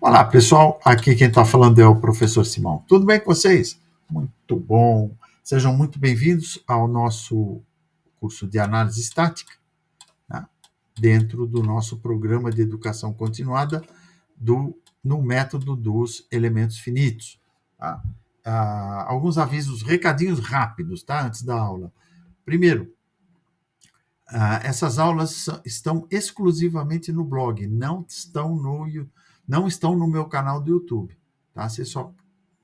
Olá, pessoal. Aqui quem está falando é o professor Simão. Tudo bem com vocês? Muito bom. Sejam muito bem-vindos ao nosso curso de análise estática, né? Dentro do nosso programa de educação continuada no método dos elementos finitos. Tá? Alguns avisos, recadinhos rápidos, tá? Antes da aula. Primeiro, essas aulas estão exclusivamente no blog, não estão no meu canal do YouTube, tá? Você só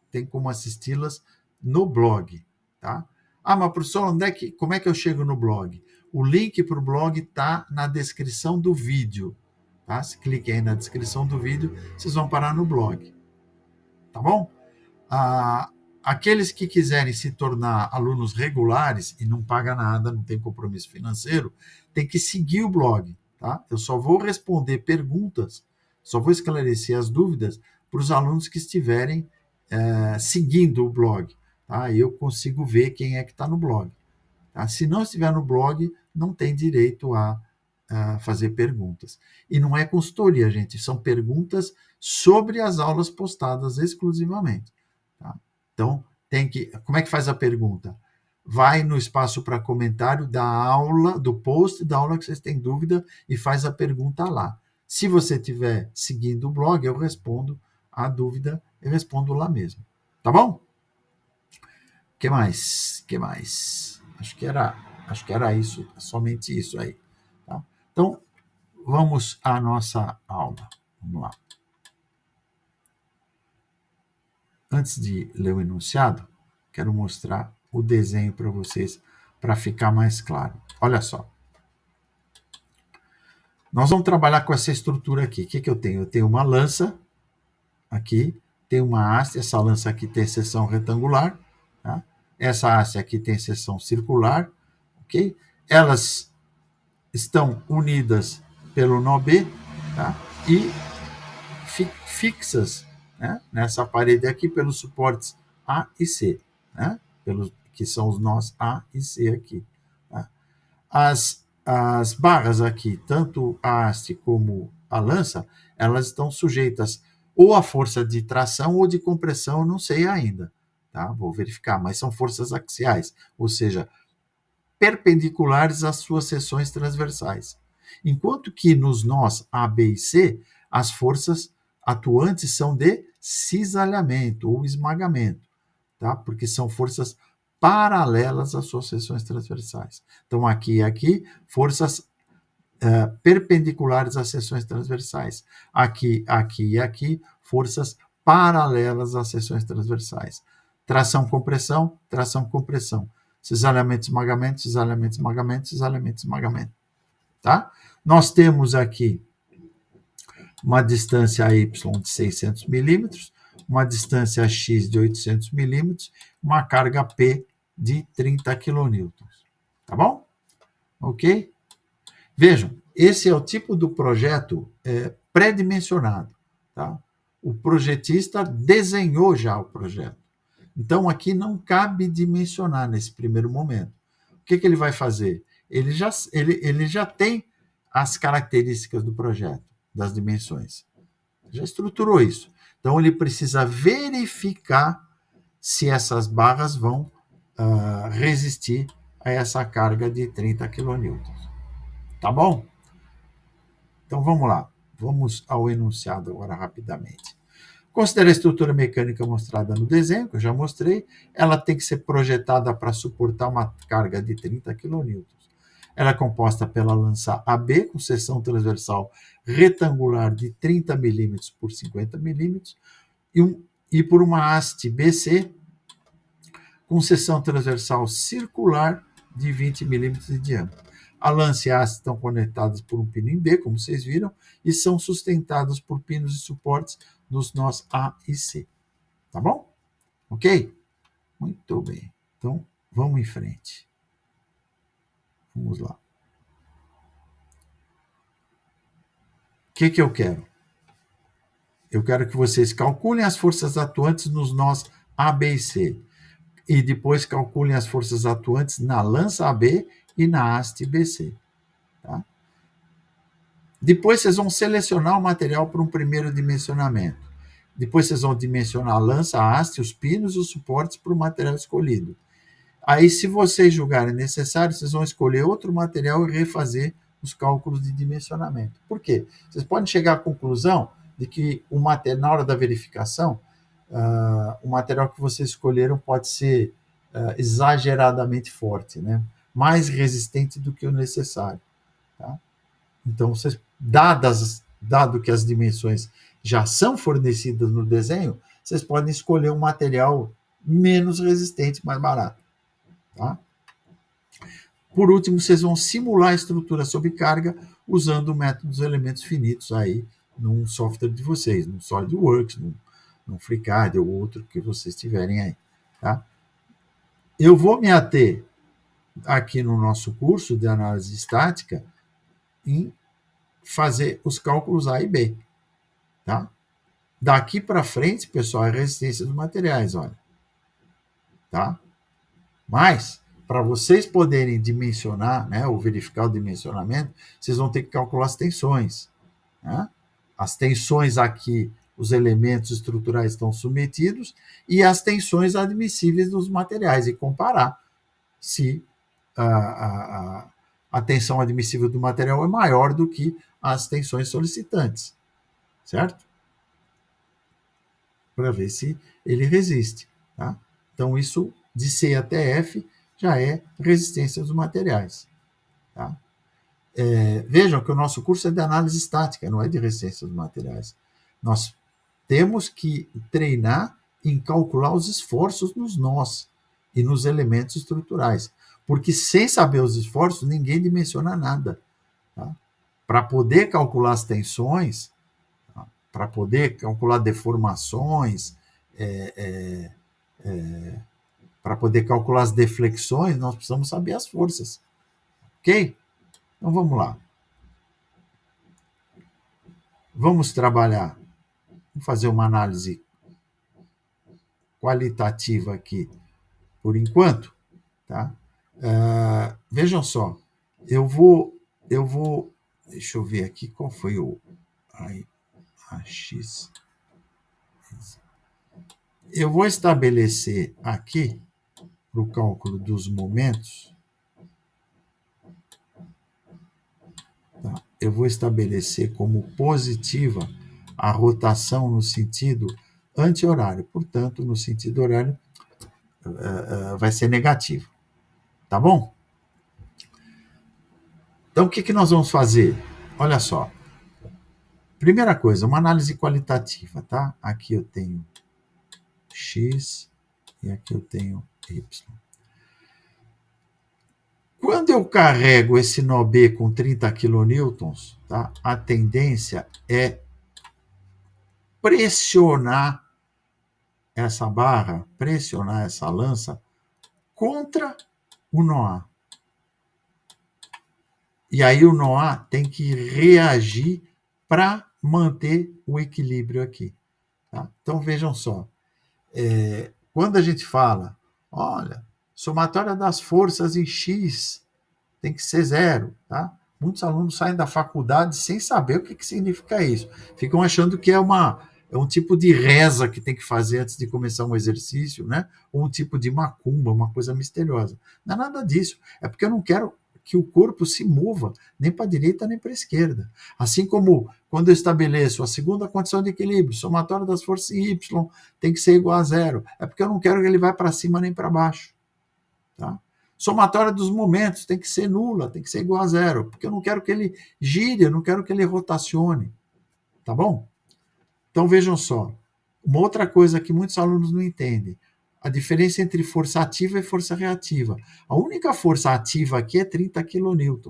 tem como assisti-las no blog, tá? Mas professor, como é que eu chego no blog? O link para o blog está na descrição do vídeo, tá? Se cliquem aí na descrição do vídeo, vocês vão parar no blog, tá bom? Aqueles que quiserem se tornar alunos regulares e não paga nada, não tem compromisso financeiro, tem que seguir o blog, tá? Eu só vou responder perguntas, só vou esclarecer as dúvidas para os alunos que estiverem seguindo o blog, tá? Eu consigo ver quem é que está no blog, tá? Se não estiver no blog, não tem direito a fazer perguntas. E não é consultoria, gente, são perguntas sobre as aulas postadas exclusivamente. Tá? Então, como é que faz a pergunta? Vai no espaço para comentário da aula, do post da aula que vocês têm dúvida e faz a pergunta lá. Se você estiver seguindo o blog, eu respondo a dúvida, eu respondo lá mesmo. Tá bom? Que mais? Acho que era isso, somente isso aí. Tá? Então, vamos à nossa aula. Vamos lá. Antes de ler o enunciado, quero mostrar o desenho para vocês, para ficar mais claro. Olha só. Nós vamos trabalhar com essa estrutura aqui. O que eu tenho? Eu tenho uma lança aqui, tem uma haste, essa lança aqui tem seção retangular, tá? Essa haste aqui tem seção circular, ok? Elas estão unidas pelo nó B, tá? E fixas, né, nessa parede aqui pelos suportes A e C, né, que são os nós A e C aqui. Tá? As barras aqui, tanto a haste como a lança, elas estão sujeitas ou à força de tração ou de compressão, não sei ainda. Tá? Vou verificar, mas são forças axiais, ou seja, perpendiculares às suas seções transversais. Enquanto que nos nós A, B e C, as forças atuantes são de cisalhamento ou esmagamento, tá? Porque são forças paralelas às suas seções transversais. Então, aqui e aqui, forças perpendiculares às seções transversais. Aqui e aqui, forças paralelas às seções transversais. Tração, compressão, cisalhamento, esmagamento, cisalhamento, esmagamento, cisalhamento, esmagamento. Tá? Nós temos aqui uma distância y de 600 milímetros, uma distância x de 800 milímetros, uma carga P de 30 quilonewtons. Tá bom? Ok? Vejam, esse é o tipo do projeto pré-dimensionado. Tá? O projetista desenhou já o projeto. Então, aqui não cabe dimensionar nesse primeiro momento. O que ele vai fazer? Ele já tem as características do projeto, das dimensões. Já estruturou isso. Então, ele precisa verificar se essas barras vão resistir a essa carga de 30 kN. Tá bom? Então, vamos lá. Vamos ao enunciado agora rapidamente. Considere a estrutura mecânica mostrada no desenho, que eu já mostrei. Ela tem que ser projetada para suportar uma carga de 30 kN. Ela é composta pela lança AB, com seção transversal retangular de 30 mm por 50 mm, e por uma haste BC, com seção transversal circular de 20 mm de diâmetro. A lança e a haste estão conectadas por um pino em B, como vocês viram, e são sustentadas por pinos e suportes nos nós A e C. Tá bom? Ok? Muito bem. Então, vamos em frente. Vamos lá. O que eu quero? Eu quero que vocês calculem as forças atuantes nos nós A, B e C. E depois calculem as forças atuantes na lança AB e na haste BC. Tá? Depois vocês vão selecionar o material para um primeiro dimensionamento. Depois vocês vão dimensionar a lança, a haste, os pinos e os suportes para o material escolhido. Aí, se vocês julgarem necessário, vocês vão escolher outro material e refazer os cálculos de dimensionamento. Por quê? Vocês podem chegar à conclusão de que na hora da verificação, o material que vocês escolheram pode ser exageradamente forte, né? Mais resistente do que o necessário. Tá? Então, dado que as dimensões já são fornecidas no desenho, vocês podem escolher um material menos resistente, mais barato. Tá? Por último, vocês vão simular a estrutura sob carga usando o método dos elementos finitos aí num software de vocês, no SolidWorks, no FreeCAD ou outro que vocês tiverem aí. Tá? Eu vou me ater aqui no nosso curso de análise estática em fazer os cálculos A e B. Tá? Daqui para frente, pessoal, é resistência dos materiais, olha. Tá? Mas, para vocês poderem dimensionar, né, ou verificar o dimensionamento, vocês vão ter que calcular as tensões. Né? As tensões aqui, os elementos estruturais estão submetidos, e as tensões admissíveis dos materiais, e comparar se a tensão admissível do material é maior do que as tensões solicitantes. Certo? Para ver se ele resiste. Tá? Então, isso de C até F já é resistência dos materiais. Tá? Vejam que o nosso curso é de análise estática, não é de resistência dos materiais. Nós temos que treinar em calcular os esforços nos nós e nos elementos estruturais, porque sem saber os esforços, ninguém dimensiona nada. Tá? Para poder calcular as tensões, tá? Para poder calcular deformações, para poder calcular as deflexões, nós precisamos saber as forças. Ok? Então vamos lá. Vamos trabalhar, vamos fazer uma análise qualitativa aqui, por enquanto. Tá? Vejam só, eu vou, deixa eu ver aqui qual foi a X. Eu vou estabelecer aqui, para o cálculo dos momentos, tá? Eu vou estabelecer como positiva a rotação no sentido anti-horário. Portanto, no sentido horário, vai ser negativo. Tá bom? Então, o que nós vamos fazer? Olha só. Primeira coisa, uma análise qualitativa, tá? Aqui eu tenho X e aqui eu tenho Y. Quando eu carrego esse nó B com 30 kN, tá? A tendência é pressionar essa barra, pressionar essa lança contra o nó A. E aí o nó A tem que reagir para manter o equilíbrio aqui. Tá? Então vejam só, quando a gente fala, olha, somatória das forças em X tem que ser zero, tá? Muitos alunos saem da faculdade sem saber o que significa isso. Ficam achando que é um tipo de reza que tem que fazer antes de começar um exercício, né? Ou um tipo de macumba, uma coisa misteriosa. Não é nada disso. É porque eu não quero que o corpo se mova nem para a direita nem para a esquerda. Assim como quando eu estabeleço a segunda condição de equilíbrio, somatória das forças em Y tem que ser igual a zero. É porque eu não quero que ele vá para cima nem para baixo. Tá? Somatória dos momentos tem que ser nula, tem que ser igual a zero, porque eu não quero que ele gire, eu não quero que ele rotacione. Tá bom? Então vejam só, uma outra coisa que muitos alunos não entendem, a diferença entre força ativa e força reativa. A única força ativa aqui é 30 kN.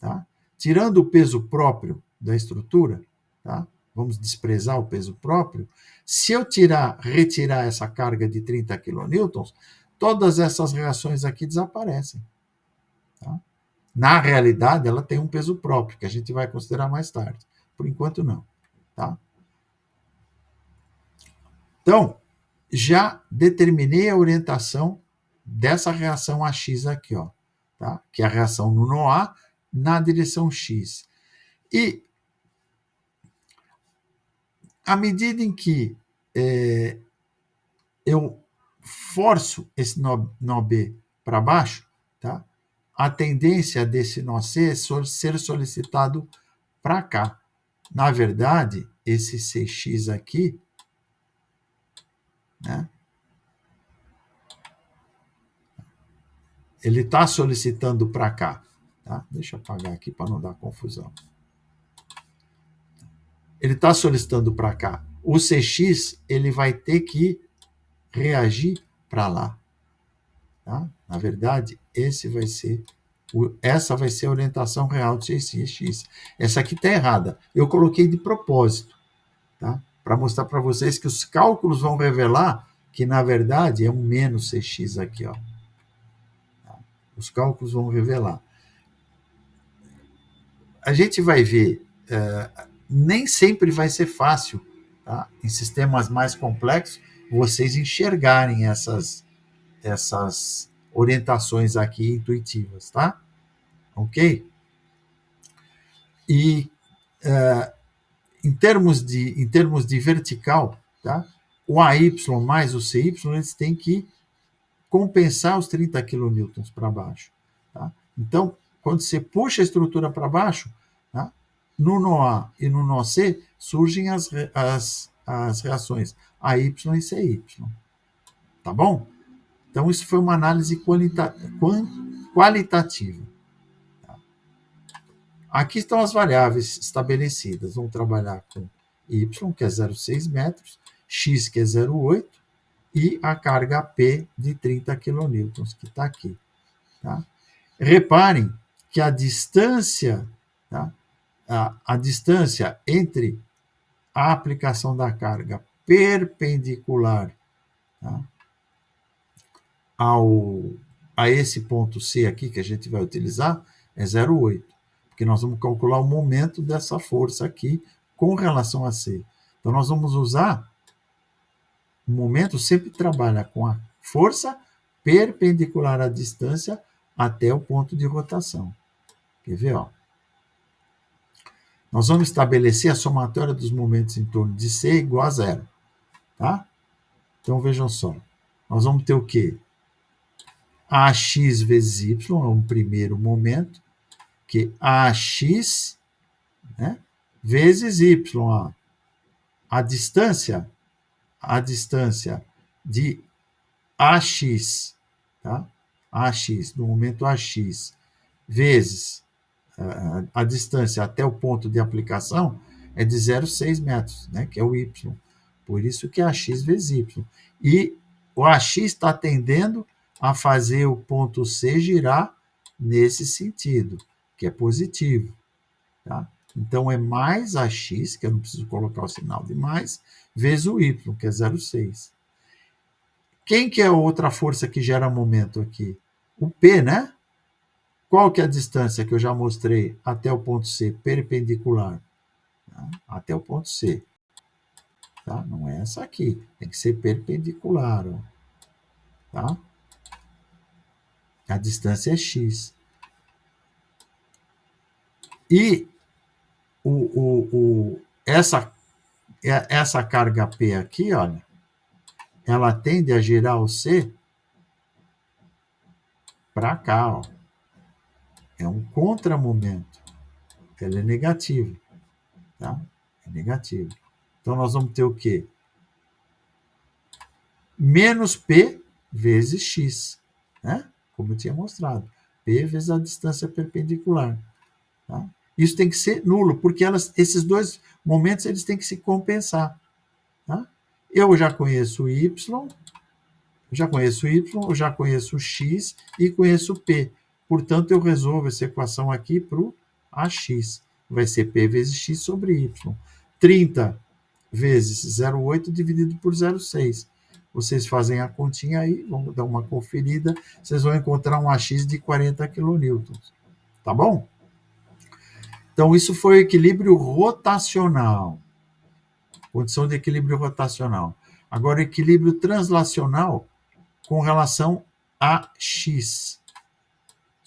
Tá? Tirando o peso próprio da estrutura, tá? Vamos desprezar o peso próprio, se eu retirar essa carga de 30 kN, todas essas reações aqui desaparecem. Tá? Na realidade, ela tem um peso próprio, que a gente vai considerar mais tarde. Por enquanto, não. Tá? Então, já determinei a orientação dessa reação AX aqui, ó, tá? Que é a reação no nó A na direção X. E À medida em que eu forço esse nó B para baixo, tá? A tendência desse nó C é ser solicitado para cá. Na verdade, esse CX aqui, né? Ele está solicitando para cá. Tá? Deixa eu apagar aqui para não dar confusão. Ele está solicitando para cá. O CX ele vai ter que reagir para lá. Tá? Na verdade, essa vai ser a orientação real do CX. Essa aqui está errada. Eu coloquei de propósito, tá? Para mostrar para vocês que os cálculos vão revelar que, na verdade, é um menos CX aqui. Ó. Os cálculos vão revelar. A gente vai ver, nem sempre vai ser fácil, tá? Em sistemas mais complexos, vocês enxergarem essas orientações aqui intuitivas, tá? Ok? E em termos de vertical, tá? O AY mais o CY, eles têm que compensar os 30 kN para baixo. Tá? Então, quando você puxa a estrutura para baixo, tá? No nó A e no nó C surgem as reações AY e CY. Tá bom? Então, isso foi uma análise qualitativa. Tá? Aqui estão as variáveis estabelecidas. Vamos trabalhar com Y, que é 0,6 metros, X, que é 0,8, e a carga P de 30 kN, que está aqui. Tá? Reparem que a distância, tá? a distância entre a aplicação da carga perpendicular, tá? a esse ponto C aqui que a gente vai utilizar é 0,8, porque nós vamos calcular o momento dessa força aqui com relação a C. Então, nós vamos usar o momento, sempre trabalha com a força perpendicular à distância até o ponto de rotação. Quer ver? Ó? Nós vamos estabelecer a somatória dos momentos em torno de C igual a zero. Tá? Então, vejam só. Nós vamos ter o quê? AX vezes Y é um primeiro momento, que AX, né, vezes Y. Ó. A distância de AX, tá? AX, no momento AX, vezes a distância até o ponto de aplicação é de 0,6 metros, né, que é o Y. Por isso que é AX vezes Y. E o AX está tendendo a fazer o ponto C girar nesse sentido, que é positivo. Tá? Então, é mais AX, que eu não preciso colocar o sinal de mais, vezes o Y, que é 0,6. Quem que é a outra força que gera momento aqui? O P, né? Qual que é a distância que eu já mostrei até o ponto C, perpendicular? Tá? Até o ponto C. Tá? Não é essa aqui, tem que ser perpendicular. Ó. Tá? A distância é x. E essa carga P aqui, olha, ela tende a girar o C para cá. Ó. É um contramomento. Ela é negativa. Tá? É negativo. Então, nós vamos ter o quê? Menos P vezes x. Né? Como eu tinha mostrado. P vezes a distância perpendicular. Tá? Isso tem que ser nulo, porque esses dois momentos eles têm que se compensar. Tá? Eu já conheço o Y, eu já conheço o X e conheço o P. Portanto, eu resolvo essa equação aqui para o AX. Vai ser P vezes X sobre Y. 30 vezes 0,8 dividido por 0,6. Vocês fazem a continha aí, vão dar uma conferida, vocês vão encontrar um AX de 40 kN. Tá bom? Então, isso foi o equilíbrio rotacional. Condição de equilíbrio rotacional. Agora, o equilíbrio translacional com relação a x.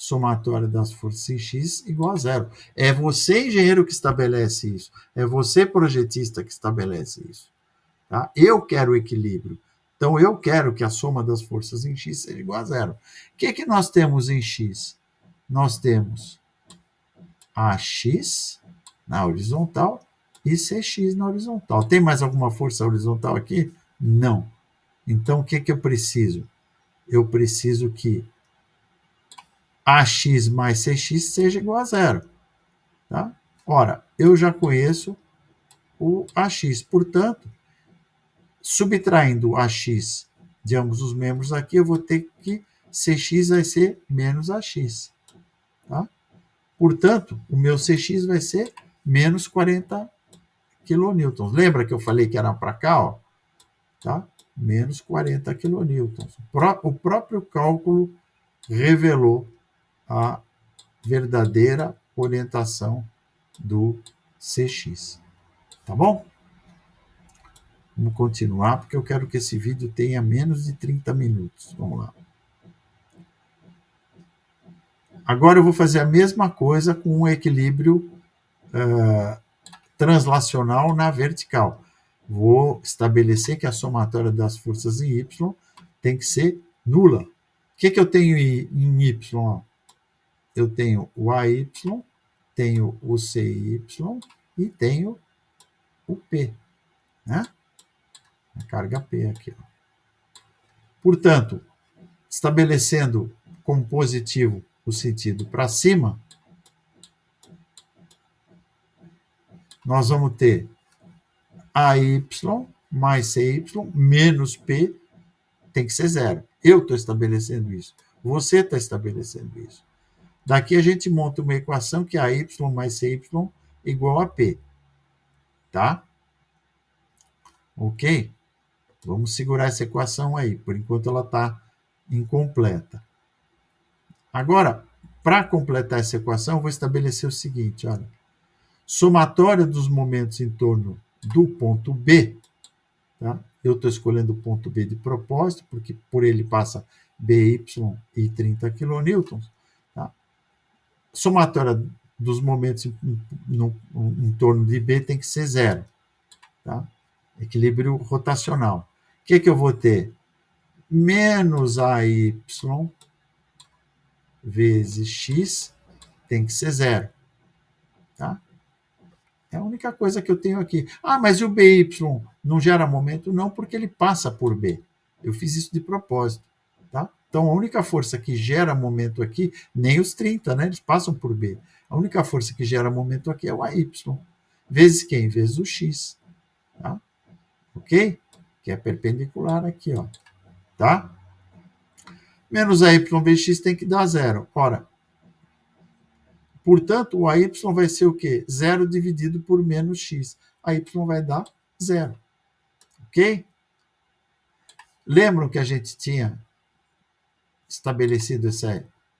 somatória das forças em X igual a zero. É você, engenheiro, que estabelece isso. É você, projetista, que estabelece isso. Tá? Eu quero o equilíbrio. Então, eu quero que a soma das forças em X seja igual a zero. O que nós temos em X? Nós temos AX na horizontal e CX na horizontal. Tem mais alguma força horizontal aqui? Não. Então, o que eu preciso? Eu preciso que AX mais CX seja igual a zero. Tá? Ora, eu já conheço o AX, portanto, subtraindo AX de ambos os membros aqui, eu vou ter que CX vai ser menos AX. Tá? Portanto, o meu CX vai ser menos 40 quilonewtons. Lembra que eu falei que era para cá? Ó? Tá? Menos 40 quilonewtons. O próprio cálculo revelou a verdadeira orientação do CX. Tá bom? Vamos continuar, porque eu quero que esse vídeo tenha menos de 30 minutos. Vamos lá. Agora eu vou fazer a mesma coisa com um equilíbrio translacional na vertical. Vou estabelecer que a somatória das forças em Y tem que ser nula. O que eu tenho em Y? Eu tenho o AY, tenho o CY e tenho o P. Né? A carga P aqui. Ó. Portanto, estabelecendo como positivo o sentido para cima, nós vamos ter AY mais CY menos P tem que ser zero. Eu estou estabelecendo isso. Você está estabelecendo isso. Daqui a gente monta uma equação que é AY mais CY igual a P. Tá? Ok? Vamos segurar essa equação aí. Por enquanto ela está incompleta. Agora, para completar essa equação, eu vou estabelecer o seguinte, olha. Somatória dos momentos em torno do ponto B, tá? Eu estou escolhendo o ponto B de propósito, porque por ele passa BY e 30 kN. Tá? Somatória dos momentos em torno de B tem que ser zero. Tá? Equilíbrio rotacional. O que eu vou ter? Menos AY vezes X tem que ser zero. Tá? É a única coisa que eu tenho aqui. Ah, mas e o BY não gera momento? Não, porque ele passa por B. Eu fiz isso de propósito. Tá? Então, a única força que gera momento aqui, nem os 30, né? Eles passam por B. A única força que gera momento aqui é o AY. Vezes quem? Vezes o X. Tá? Ok? Que é perpendicular aqui, ó. Tá? Menos AY vezes X tem que dar zero. Ora, portanto, o AY vai ser o quê? Zero dividido por menos X. A Y vai dar zero. Ok? Lembram que a gente tinha estabelecido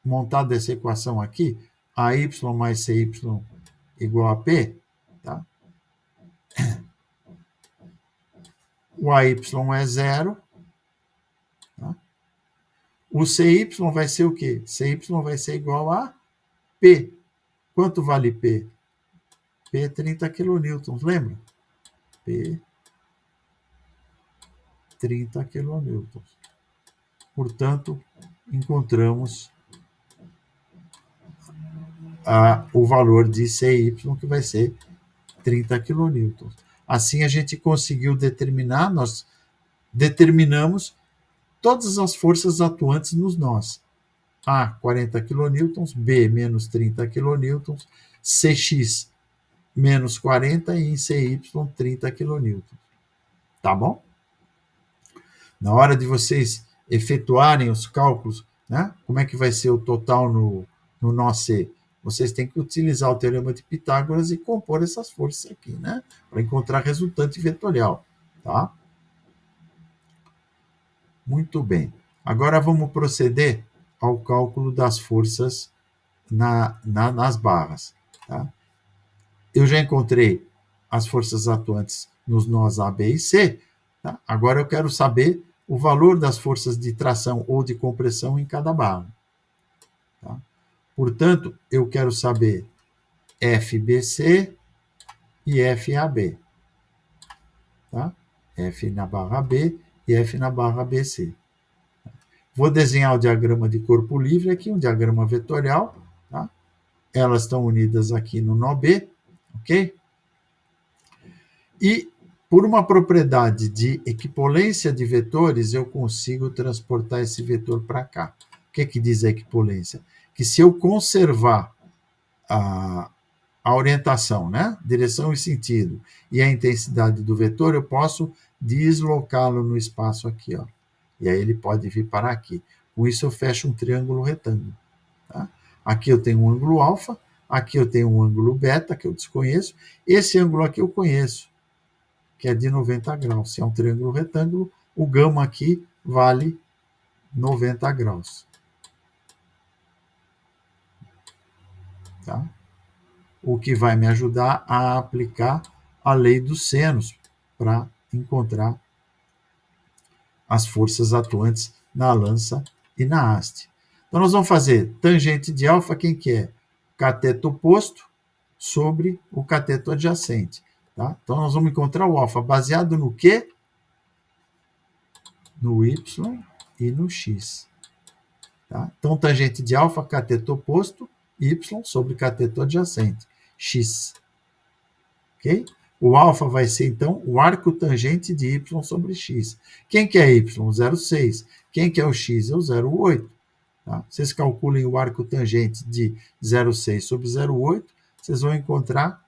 montado essa equação aqui? AY mais CY igual a P? Tá? O AY é zero. Tá? O CY vai ser o quê? CY vai ser igual a P. Quanto vale P? P é 30 kN, lembra? P 30 kN. Portanto, encontramos o valor de CY, que vai ser 30 kN. Assim, a gente conseguiu determinar, nós determinamos todas as forças atuantes nos nós. A, 40 kN, B, menos 30 kN, CX, menos 40 e em CY, 30 kN. Tá bom? Na hora de vocês efetuarem os cálculos, né, como é que vai ser o total no nó C? Vocês têm que utilizar o teorema de Pitágoras e compor essas forças aqui, né, para encontrar resultante vetorial. Tá? Muito bem. Agora vamos proceder ao cálculo das forças nas barras. Tá? Eu já encontrei as forças atuantes nos nós A, B e C. Tá? Agora eu quero saber o valor das forças de tração ou de compressão em cada barra. Tá? Portanto, eu quero saber FBC e FAB. Tá? F na barra B e F na barra BC. Vou desenhar o diagrama de corpo livre aqui, um diagrama vetorial. Tá? Elas estão unidas aqui no nó B, ok? E por uma propriedade de equipolência de vetores, eu consigo transportar esse vetor para cá. O que diz a equipolência? Que se eu conservar a orientação, né? Direção e sentido, e a intensidade do vetor, eu posso deslocá-lo no espaço aqui, ó. E aí ele pode vir para aqui. Com isso eu fecho um triângulo retângulo. Tá? Aqui eu tenho um ângulo alfa, aqui eu tenho um ângulo beta, que eu desconheço. Esse ângulo aqui eu conheço, que é de 90 graus. Se é um triângulo retângulo, o gama aqui vale 90 graus. Tá? O que vai me ajudar a aplicar a lei dos senos para encontrar as forças atuantes na lança e na haste. Então, nós vamos fazer tangente de alfa, quem que é? Cateto oposto sobre o cateto adjacente. Tá? Então, nós vamos encontrar o alfa baseado no quê? No y e no x. Tá? Então, tangente de alfa, cateto oposto, y sobre cateto adjacente, x. Ok? O alfa vai ser, então, o arco tangente de y sobre x. Quem que é y? 0,6. Quem que é o x? É o 0,8. Tá? Vocês calculem o arco tangente de 0,6 sobre 0,8, vocês vão encontrar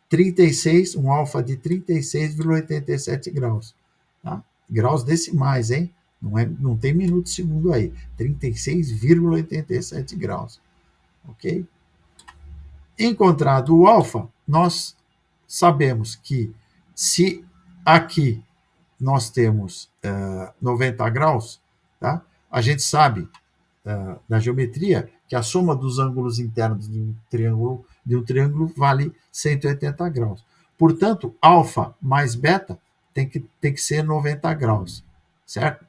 36, um alfa de 36,87 graus. Tá? Graus decimais, hein? Não tem minuto segundo aí. 36,87 graus. Ok? Encontrado o alfa, nós sabemos que se aqui nós temos 90 graus, tá? A gente sabe na geometria que a soma dos ângulos internos de um triângulo vale 180 graus. Portanto, alfa mais beta tem que ser 90 graus, certo?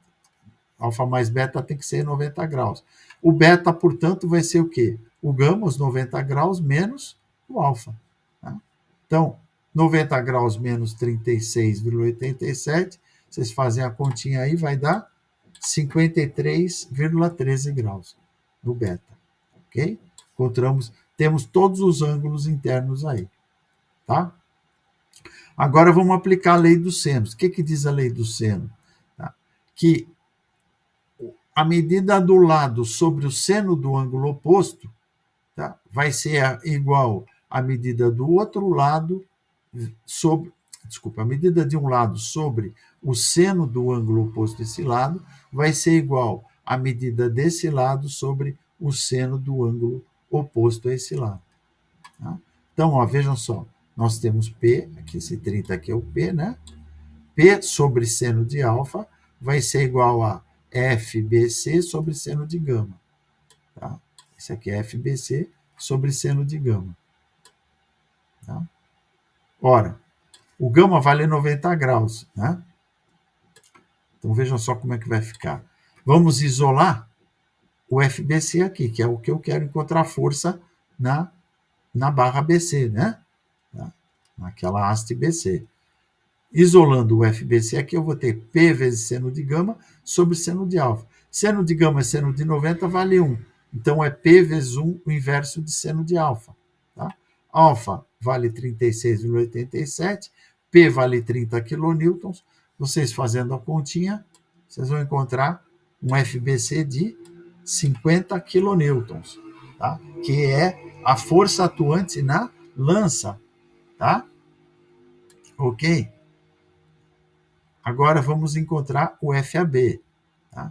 Alfa mais beta tem que ser 90 graus. O beta, portanto, vai ser o quê? O gama, os 90 graus, menos o alfa. Tá? Então, 90 graus menos 36,87, vocês fazem a continha aí, vai dar 53,13 graus no beta. Ok? Temos todos os ângulos internos aí. Tá? Agora vamos aplicar a lei dos senos. O que diz a lei do seno? Tá? Que a medida do lado sobre o seno do ângulo oposto, tá, vai ser igual à medida do outro lado sobre, a medida de um lado sobre o seno do ângulo oposto a esse lado vai ser igual à medida desse lado sobre o seno do ângulo oposto a esse lado. Tá? Então, ó, vejam só, nós temos P, aqui esse 30 aqui é o P, né? P sobre seno de alfa vai ser igual a FBC sobre seno de gama. Tá? Esse aqui é FBC sobre seno de gama. Tá? Ora, o gama vale 90 graus. Né? Então, vejam só como é que vai ficar. Vamos isolar o FBC aqui, que é o que eu quero encontrar força na barra BC, né? Tá? Naquela haste BC. Isolando o FBC aqui, eu vou ter P vezes seno de gama sobre seno de alfa. Seno de gama é seno de 90, vale 1. Então, é P vezes 1, o inverso de seno de alfa. Tá? Alfa vale 36,87, P vale 30 kN. Vocês fazendo a continha, vocês vão encontrar um FBC de 50 kN, tá? Que é a força atuante na lança. Tá? Ok? Agora vamos encontrar o FAB. Tá?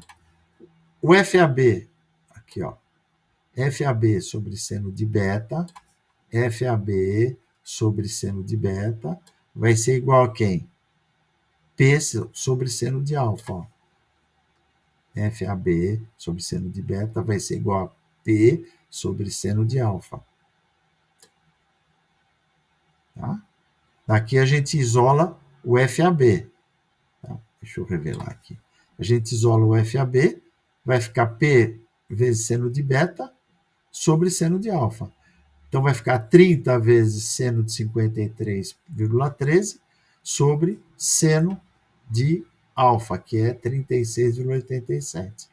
O FAB, aqui, ó, FAB sobre seno de beta, FAB sobre seno de beta, vai ser igual a quem? P sobre seno de alfa. Ó. FAB sobre seno de beta vai ser igual a P sobre seno de alfa. Tá? Daqui a gente isola o FAB. Tá? Deixa eu revelar aqui. A gente isola o FAB, vai ficar P vezes seno de beta sobre seno de alfa. Então, vai ficar 30 vezes seno de 53,13 sobre seno de alfa, que é 36,87.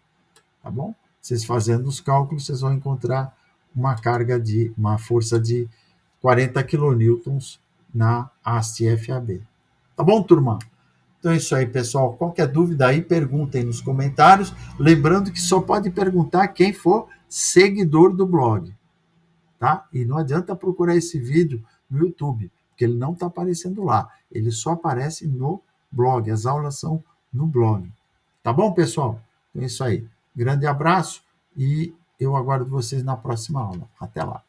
Tá bom? Vocês fazendo os cálculos, vocês vão encontrar uma força de 40 quilonewtons na haste FAB. Tá bom, turma? Então é isso aí, pessoal. Qualquer dúvida aí, perguntem nos comentários. Lembrando que só pode perguntar quem for seguidor do blog, tá? E não adianta procurar esse vídeo no YouTube, porque ele não está aparecendo lá. Ele só aparece no blog. As aulas são no blog. Tá bom, pessoal? Então é isso aí. Grande abraço e eu aguardo vocês na próxima aula. Até lá.